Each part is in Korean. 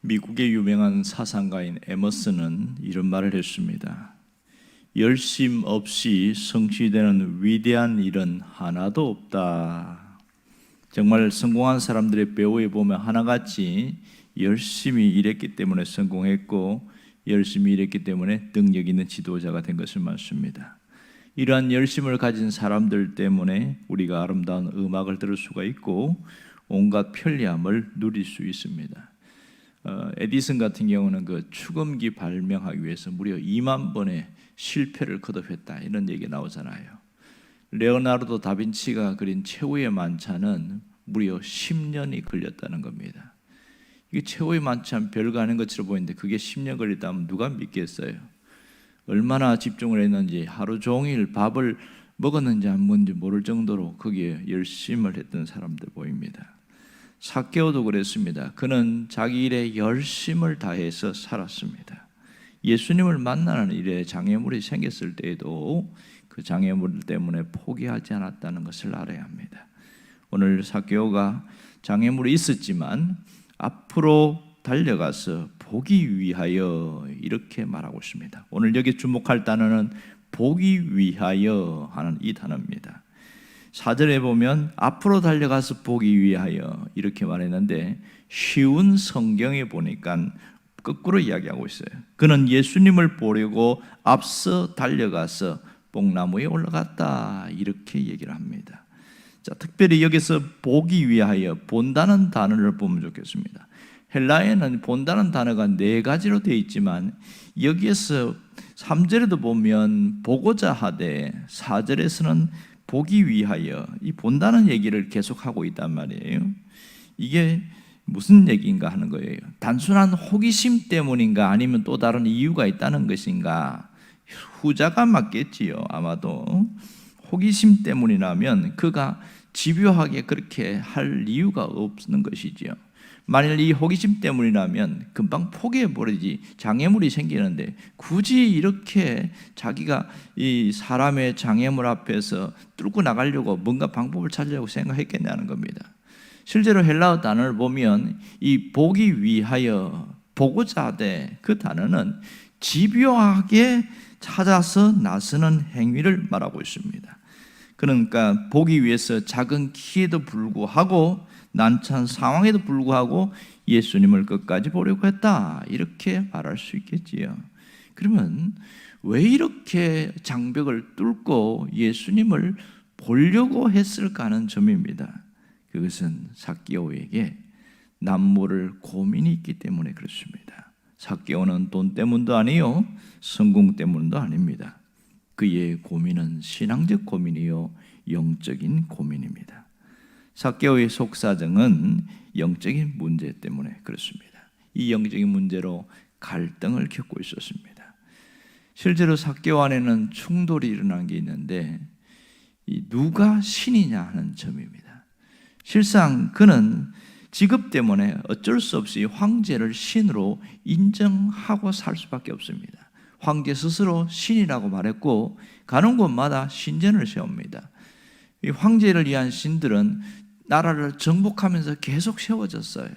미국의 유명한 사상가인 에머슨은 이런 말을 했습니다. 열심 없이 성취되는 위대한 일은 하나도 없다. 정말 성공한 사람들의 배우에 보면 하나같이 열심히 일했기 때문에 성공했고 열심히 일했기 때문에 능력 있는 지도자가 된 것을 말씀합니다. 이러한 열심을 가진 사람들 때문에 우리가 아름다운 음악을 들을 수가 있고 온갖 편리함을 누릴 수 있습니다. 에디슨 같은 경우는 그 축음기 발명하기 위해서 무려 2만 번의 실패를 거듭했다, 이런 얘기 나오잖아요. 레오나르도 다빈치가 그린 최후의 만찬은 무려 10년이 걸렸다는 겁니다. 이게 최후의 만찬 별거 아닌 것처럼 보이는데 그게 10년 걸렸다면 누가 믿겠어요? 얼마나 집중을 했는지, 하루 종일 밥을 먹었는지 안 먹었는지 모를 정도로 거기에 열심을 했던 사람들 보입니다. 삭개오도 그랬습니다. 그는 자기 일에 열심을 다해서 살았습니다. 예수님을 만나는 일에 장애물이 생겼을 때에도 그 장애물 때문에 포기하지 않았다는 것을 알아야 합니다. 오늘 삭개오가 장애물이 있었지만 앞으로 달려가서 보기 위하여, 이렇게 말하고 있습니다. 오늘 여기 주목할 단어는 보기 위하여 하는 이 단어입니다. 4절에 보면 앞으로 달려가서 보기 위하여 이렇게 말했는데, 쉬운 성경에 보니까 거꾸로 이야기하고 있어요. 그는 예수님을 보려고 앞서 달려가서 뽕나무에 올라갔다, 이렇게 얘기를 합니다. 자, 특별히 여기서 보기 위하여, 본다는 단어를 보면 좋겠습니다. 헬라에는 본다는 단어가 4가지로 되어 있지만 여기에서 3절에도 보면 보고자 하되 4절에서는 보기 위하여, 이 본다는 얘기를 계속하고 있단 말이에요. 이게 무슨 얘기인가 하는 거예요. 단순한 호기심 때문인가, 아니면 또 다른 이유가 있다는 것인가? 후자가 맞겠지요. 아마도 호기심 때문이라면 그가 집요하게 그렇게 할 이유가 없는 것이지요. 만일 이 호기심 때문이라면 금방 포기해버리지, 장애물이 생기는데 굳이 이렇게 자기가 이 사람의 장애물 앞에서 뚫고 나가려고 뭔가 방법을 찾으려고 생각했겠냐는 겁니다. 실제로 헬라어 단어를 보면 이 보기 위하여, 보고자 하되, 그 단어는 집요하게 찾아서 나서는 행위를 말하고 있습니다. 그러니까 보기 위해서 작은 키에도 불구하고, 난처한 상황에도 불구하고 예수님을 끝까지 보려고 했다, 이렇게 말할 수 있겠지요. 그러면 왜 이렇게 장벽을 뚫고 예수님을 보려고 했을까 하는 점입니다. 그것은 삭개오에게 남모를 고민이 있기 때문에 그렇습니다. 삭개오는 돈 때문도 아니요, 성공 때문도 아닙니다. 그의 고민은 신앙적 고민이요, 영적인 고민입니다. 삭개오의 속사정은 영적인 문제 때문에 그렇습니다. 이 영적인 문제로 갈등을 겪고 있었습니다. 실제로 삭개오 안에는 충돌이 일어난 게 있는데, 누가 신이냐 하는 점입니다. 실상 그는 직업 때문에 어쩔 수 없이 황제를 신으로 인정하고 살 수밖에 없습니다. 황제 스스로 신이라고 말했고 가는 곳마다 신전을 세웁니다. 이 황제를 위한 신들은 나라를 정복하면서 계속 세워졌어요.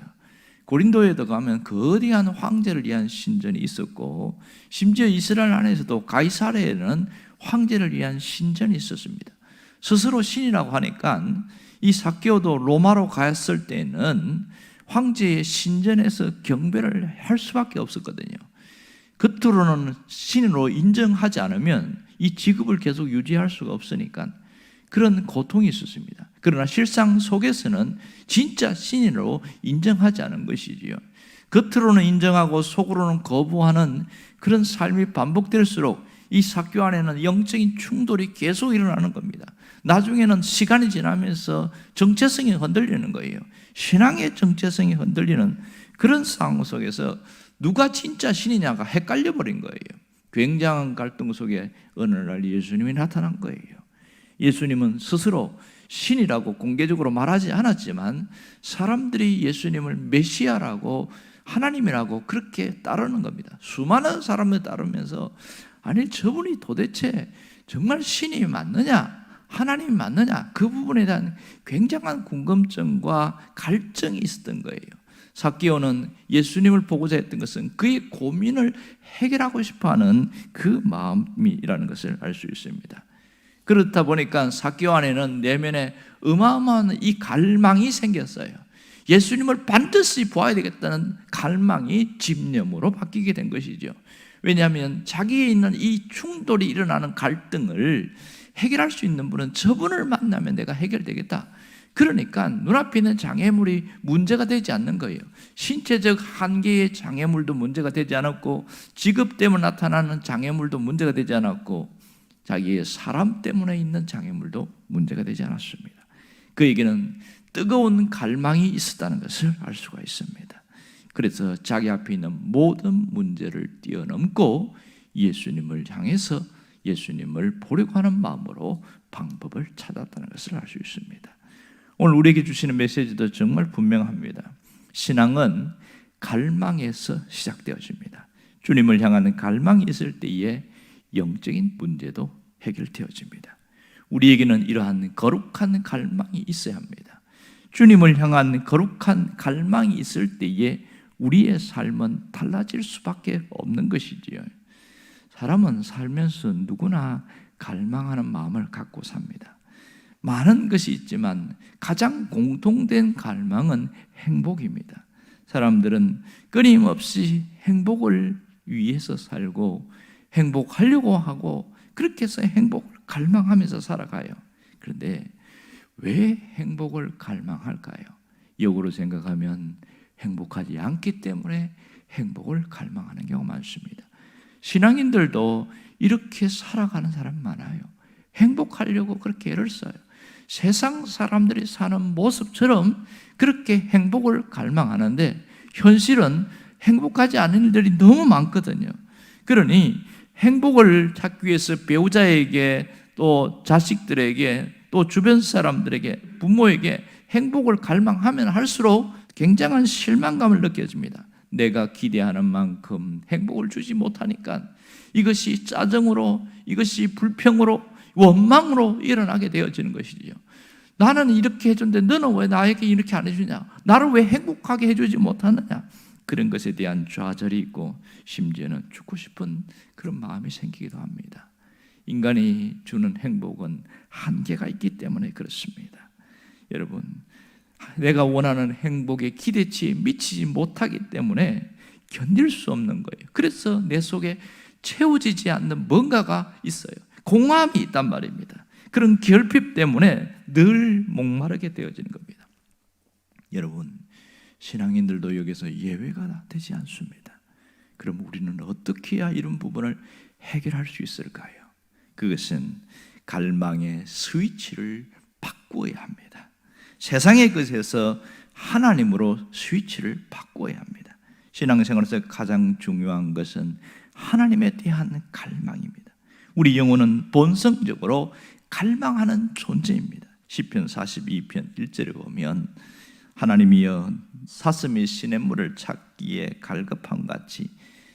고린도에도 가면 거대한 황제를 위한 신전이 있었고, 심지어 이스라엘 안에서도 가이사랴에는 황제를 위한 신전이 있었습니다. 스스로 신이라고 하니까 이 삭개오도 로마로 갔을 때는 황제의 신전에서 경배를 할 수밖에 없었거든요. 겉으로는 신으로 인정하지 않으면 이 직업을 계속 유지할 수가 없으니까 그런 고통이 있었습니다. 그러나 실상 속에서는 진짜 신으로 인정하지 않은 것이지요. 겉으로는 인정하고 속으로는 거부하는 그런 삶이 반복될수록 이 삭개오 안에는 영적인 충돌이 계속 일어나는 겁니다. 나중에는 시간이 지나면서 정체성이 흔들리는 거예요. 신앙의 정체성이 흔들리는 그런 상황 속에서 누가 진짜 신이냐가 헷갈려 버린 거예요. 굉장한 갈등 속에 어느 날 예수님이 나타난 거예요. 예수님은 스스로 신이라고 공개적으로 말하지 않았지만 사람들이 예수님을 메시아라고, 하나님이라고 그렇게 따르는 겁니다. 수많은 사람을 따르면서, 아니 저분이 도대체 정말 신이 맞느냐, 하나님이 맞느냐, 그 부분에 대한 굉장한 궁금증과 갈증이 있었던 거예요. 삭개오는 예수님을 보고자 했던 것은 그의 고민을 해결하고 싶어하는 그 마음이라는 것을 알 수 있습니다. 그렇다 보니까 삭개오 안에는 내면에 어마어마한 이 갈망이 생겼어요. 예수님을 반드시 보아야 되겠다는 갈망이 집념으로 바뀌게 된 것이죠. 왜냐하면 자기에 있는 이 충돌이 일어나는 갈등을 해결할 수 있는 분은 저분을 만나면 내가 해결되겠다. 그러니까 눈앞에 있는 장애물이 문제가 되지 않는 거예요. 신체적 한계의 장애물도 문제가 되지 않았고, 직업 때문에 나타나는 장애물도 문제가 되지 않았고, 자기의 사람 때문에 있는 장애물도 문제가 되지 않았습니다. 그에게는 뜨거운 갈망이 있었다는 것을 알 수가 있습니다. 그래서 자기 앞에 있는 모든 문제를 뛰어넘고 예수님을 향해서 예수님을 보려고 하는 마음으로 방법을 찾았다는 것을 알 수 있습니다. 오늘 우리에게 주시는 메시지도 정말 분명합니다. 신앙은 갈망에서 시작되어집니다. 주님을 향하는 갈망이 있을 때에 영적인 문제도 해결되어집니다. 우리에게는 이러한 거룩한 갈망이 있어야 합니다. 주님을 향한 거룩한 갈망이 있을 때에 우리의 삶은 달라질 수밖에 없는 것이지요. 사람은 살면서 누구나 갈망하는 마음을 갖고 삽니다. 많은 것이 있지만 가장 공통된 갈망은 행복입니다. 사람들은 끊임없이 행복을 위해서 살고 행복하려고 하고 그렇게 해서 행복을 갈망하면서 살아가요. 그런데 왜 행복을 갈망할까요? 역으로 생각하면 행복하지 않기 때문에 행복을 갈망하는 경우가 많습니다. 신앙인들도 이렇게 살아가는 사람 많아요. 행복하려고 그렇게 애를 써요. 세상 사람들이 사는 모습처럼 그렇게 행복을 갈망하는데 현실은 행복하지 않은 일들이 너무 많거든요. 그러니 행복을 찾기 위해서 배우자에게 또 자식들에게 또 주변 사람들에게 부모에게 행복을 갈망하면 할수록 굉장한 실망감을 느껴집니다. 내가 기대하는 만큼 행복을 주지 못하니까 이것이 짜증으로, 이것이 불평으로, 원망으로 일어나게 되어지는 것이죠. 나는 이렇게 해줬는데 너는 왜 나에게 이렇게 안 해주냐? 나를 왜 행복하게 해주지 못하느냐? 그런 것에 대한 좌절이 있고 심지어는 죽고 싶은 그런 마음이 생기기도 합니다. 인간이 주는 행복은 한계가 있기 때문에 그렇습니다. 여러분, 내가 원하는 행복의 기대치에 미치지 못하기 때문에 견딜 수 없는 거예요. 그래서 내 속에 채워지지 않는 뭔가가 있어요. 공허함이 있단 말입니다. 그런 결핍 때문에 늘 목마르게 되어지는 겁니다. 여러분, 신앙인들도 여기서 예외가 되지 않습니다. 그럼 우리는 어떻게 해야 이런 부분을 해결할 수 있을까요? 그것은 갈망의 스위치를 바꾸어야 합니다. 세상의 것에서 하나님으로 스위치를 바꾸어야 합니다. 신앙생활에서 가장 중요한 것은 하나님에 대한 갈망입니다. 우리 영혼은 본성적으로 갈망하는 존재입니다. 시편 42편 1절에 보면 하나님이여 사슴이 시냇물을 찾기에 갈급함 같이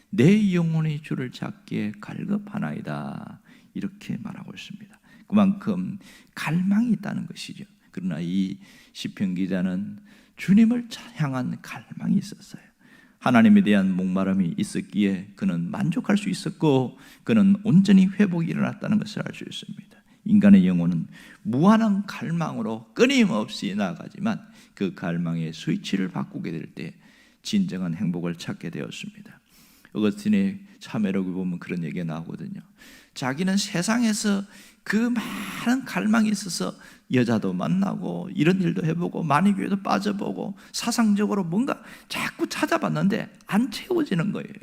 내 영혼이 주를 찾기에 갈급하나이다, 이렇게 말하고 있습니다. 그만큼 갈망이 있다는 것이죠. 그러나 이 시편 기자는 주님을 향한 갈망이 있었어요. 하나님에 대한 목마름이 있었기에 그는 만족할 수 있었고 그는 온전히 회복이 일어났다는 것을 알 수 있습니다. 인간의 영혼은 무한한 갈망으로 끊임없이 나아가지만 그 갈망의 스위치를 바꾸게 될 때 진정한 행복을 찾게 되었습니다. 어거스틴의 참회록에 보면 그런 얘기가 나오거든요. 자기는 세상에서 그 많은 갈망이 있어서 여자도 만나고 이런 일도 해보고 만이교회도 빠져보고 사상적으로 뭔가 자꾸 찾아봤는데 안 채워지는 거예요.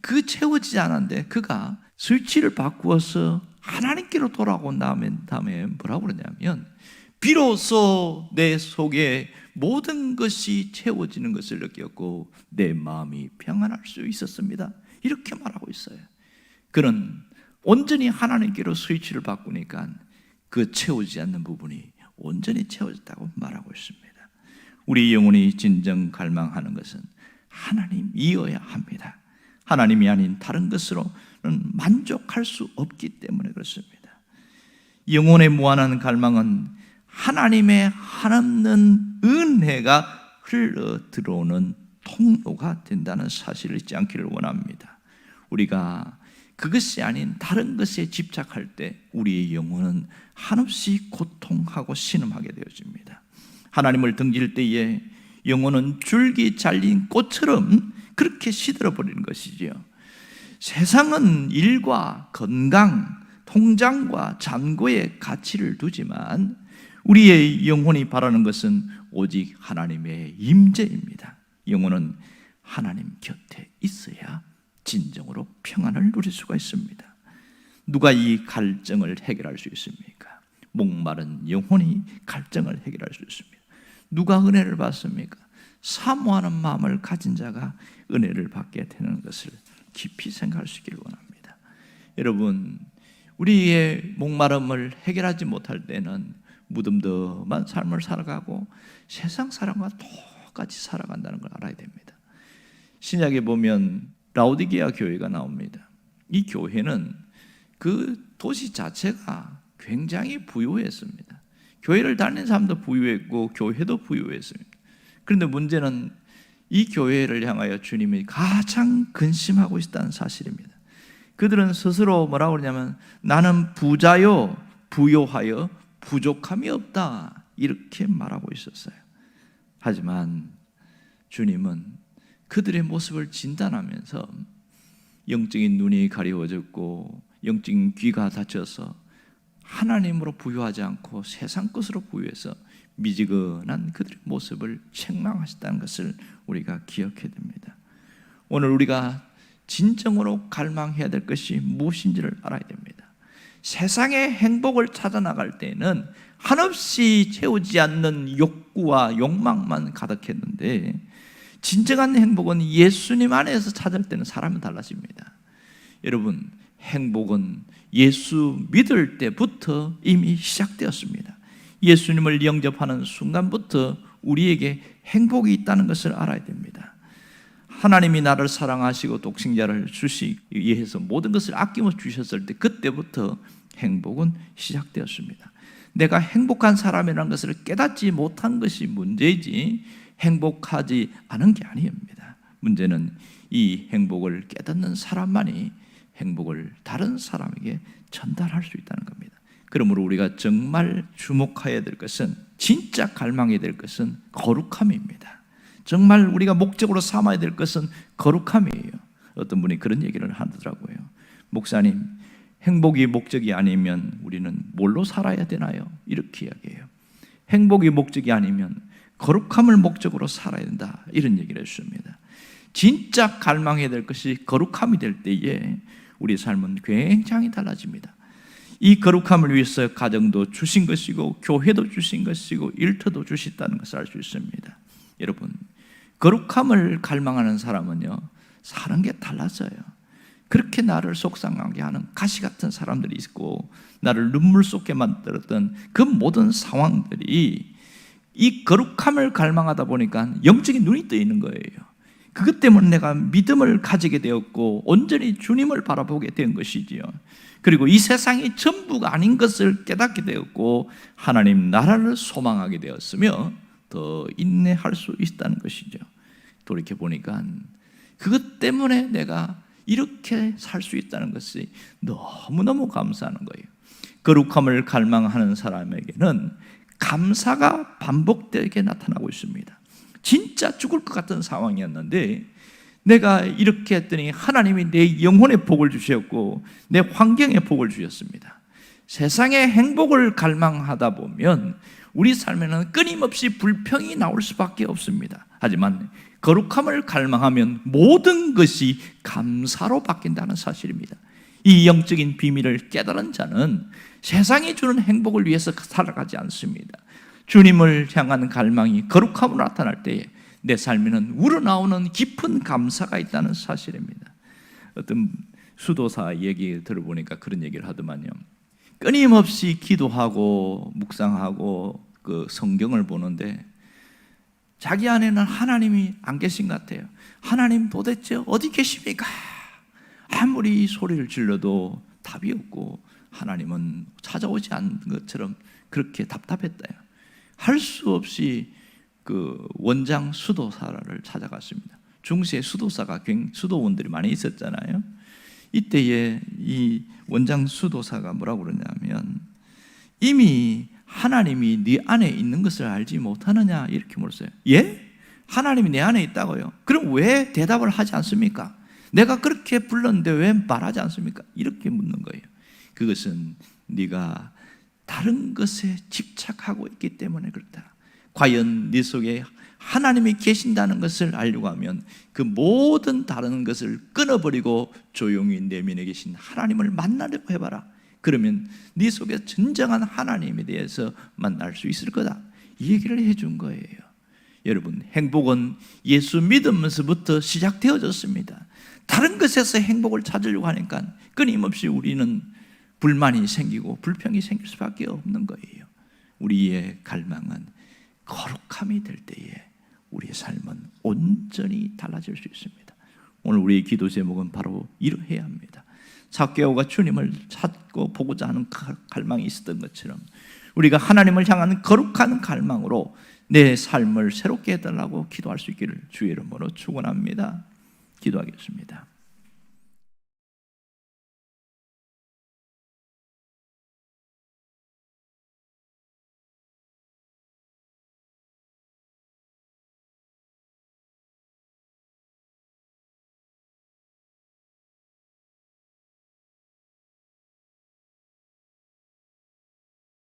그 채워지지 않았는데 그가 스위치를 바꾸어서 하나님께로 돌아온 다음에 뭐라고 그러냐면 비로소 내 속에 모든 것이 채워지는 것을 느꼈고 내 마음이 평안할 수 있었습니다, 이렇게 말하고 있어요. 그는 온전히 하나님께로 스위치를 바꾸니까 그 채워지지 않는 부분이 온전히 채워졌다고 말하고 있습니다. 우리 영혼이 진정 갈망하는 것은 하나님이어야 합니다. 하나님이 아닌 다른 것으로는 만족할 수 없기 때문에 그렇습니다. 영혼의 무한한 갈망은 하나님의 한없는 은혜가 흘러 들어오는 통로가 된다는 사실을 잊지 않기를 원합니다. 우리가 그것이 아닌 다른 것에 집착할 때 우리의 영혼은 한없이 고통하고 신음하게 되어집니다. 하나님을 등질 때에 영혼은 줄기 잘린 꽃처럼 그렇게 시들어버리는 것이지요. 세상은 일과 건강, 통장과 잔고에 가치를 두지만 우리의 영혼이 바라는 것은 오직 하나님의 임재입니다. 영혼은 하나님 곁에 있어야 진정으로 평안을 누릴 수가 있습니다. 누가 이 갈증을 해결할 수 있습니까? 목마른 영혼이 갈증을 해결할 수 있습니다. 누가 은혜를 받습니까? 사모하는 마음을 가진 자가 은혜를 받게 되는 것을 깊이 생각할 수 있기를 원합니다. 여러분, 우리의 목마름을 해결하지 못할 때는 무덤덤한 삶을 살아가고 세상 사람과 똑같이 살아간다는 걸 알아야 됩니다. 신약에 보면 라오디게아 교회가 나옵니다. 이 교회는 그 도시 자체가 굉장히 부유했습니다. 교회를 다니는 사람도 부유했고 교회도 부유했습니다. 그런데 문제는 이 교회를 향하여 주님이 가장 근심하고 있다는 사실입니다. 그들은 스스로 뭐라고 그러냐면 나는 부자요 부요하여 부족함이 없다 이렇게 말하고 있었어요. 하지만 주님은 그들의 모습을 진단하면서 영적인 눈이 가리워졌고 영적인 귀가 닫혀서 하나님으로 부유하지 않고 세상 것으로 부유해서 미지근한 그들의 모습을 책망하셨다는 것을 우리가 기억해야 됩니다. 오늘 우리가 진정으로 갈망해야 될 것이 무엇인지를 알아야 됩니다. 세상의 행복을 찾아 나갈 때는 한없이 채우지 않는 욕구와 욕망만 가득했는데 진정한 행복은 예수님 안에서 찾을 때는 사람은 달라집니다. 여러분, 행복은 예수 믿을 때부터 이미 시작되었습니다. 예수님을 영접하는 순간부터 우리에게 행복이 있다는 것을 알아야 됩니다. 하나님이 나를 사랑하시고 독생자를 주시기 위해서 모든 것을 아낌없이 주셨을 때 그때부터 행복은 시작되었습니다. 내가 행복한 사람이라는 것을 깨닫지 못한 것이 문제이지 행복하지 않은 게 아닙니다. 문제는 이 행복을 깨닫는 사람만이 행복을 다른 사람에게 전달할 수 있다는 겁니다. 그러므로 우리가 정말 주목해야 될 것은, 진짜 갈망해야 될 것은 거룩함입니다. 정말 우리가 목적으로 삼아야 될 것은 거룩함이에요. 어떤 분이 그런 얘기를 하더라고요. 목사님, 행복이 목적이 아니면 우리는 뭘로 살아야 되나요? 이렇게 이야기해요. 행복이 목적이 아니면 거룩함을 목적으로 살아야 된다, 이런 얘기를 했습니다. 진짜 갈망해야 될 것이 거룩함이 될 때에 우리 삶은 굉장히 달라집니다. 이 거룩함을 위해서 가정도 주신 것이고 교회도 주신 것이고 일터도 주셨다는 것을 알 수 있습니다. 여러분, 거룩함을 갈망하는 사람은요, 사는 게 달라져요. 그렇게 나를 속상하게 하는 가시 같은 사람들이 있고 나를 눈물 쏟게 만들었던 그 모든 상황들이 이 거룩함을 갈망하다 보니까 영적인 눈이 떠 있는 거예요. 그것 때문에 내가 믿음을 가지게 되었고 온전히 주님을 바라보게 된 것이지요. 그리고 이 세상이 전부가 아닌 것을 깨닫게 되었고 하나님 나라를 소망하게 되었으며 더 인내할 수 있다는 것이죠. 돌이켜보니까 그것 때문에 내가 이렇게 살 수 있다는 것이 너무너무 감사한 거예요. 거룩함을 갈망하는 사람에게는 감사가 반복되게 나타나고 있습니다. 진짜 죽을 것 같은 상황이었는데 내가 이렇게 했더니 하나님이 내 영혼의 복을 주셨고 내 환경에 복을 주셨습니다. 세상의 행복을 갈망하다 보면 우리 삶에는 끊임없이 불평이 나올 수밖에 없습니다. 하지만 거룩함을 갈망하면 모든 것이 감사로 바뀐다는 사실입니다. 이 영적인 비밀을 깨달은 자는 세상이 주는 행복을 위해서 살아가지 않습니다. 주님을 향한 갈망이 거룩함으로 나타날 때에 내 삶에는 우러나오는 깊은 감사가 있다는 사실입니다. 어떤 수도사 얘기 들어보니까 그런 얘기를 하더만요. 끊임없이 기도하고 묵상하고 그 성경을 보는데 자기 안에는 하나님이 안 계신 것 같아요. 하나님 도대체 어디 계십니까? 아무리 소리를 질러도 답이 없고 하나님은 찾아오지 않는 것처럼 그렇게 답답했대요. 할 수 없이 그 원장 수도사를 찾아갔습니다. 중세 수도사가 수도원들이 많이 있었잖아요. 이때에 이 원장 수도사가 뭐라고 그러냐면 이미 하나님이 네 안에 있는 것을 알지 못하느냐 이렇게 물었어요. 예? 하나님이 내 안에 있다고요? 그럼 왜 대답을 하지 않습니까? 내가 그렇게 불렀는데 왜 말하지 않습니까? 이렇게 묻는 거예요. 그것은 네가 다른 것에 집착하고 있기 때문에 그렇다. 과연 네 속에 하나님이 계신다는 것을 알려고 하면 그 모든 다른 것을 끊어버리고 조용히 내면에 계신 하나님을 만나려고 해봐라. 그러면 네 속에 진정한 하나님에 대해서 만날 수 있을 거다. 이 얘기를 해준 거예요. 여러분, 행복은 예수 믿으면서부터 시작되어졌습니다. 다른 것에서 행복을 찾으려고 하니까 끊임없이 우리는 불만이 생기고 불평이 생길 수밖에 없는 거예요. 우리의 갈망은 거룩함이 될 때에 우리의 삶은 온전히 달라질 수 있습니다. 오늘 우리의 기도 제목은 바로 이러해야 합니다. 삭개오가 주님을 찾고 보고자 하는 갈망이 있었던 것처럼 우리가 하나님을 향한 거룩한 갈망으로 내 삶을 새롭게 해달라고 기도할 수 있기를 주의 이름으로 축원합니다. 기도하겠습니다.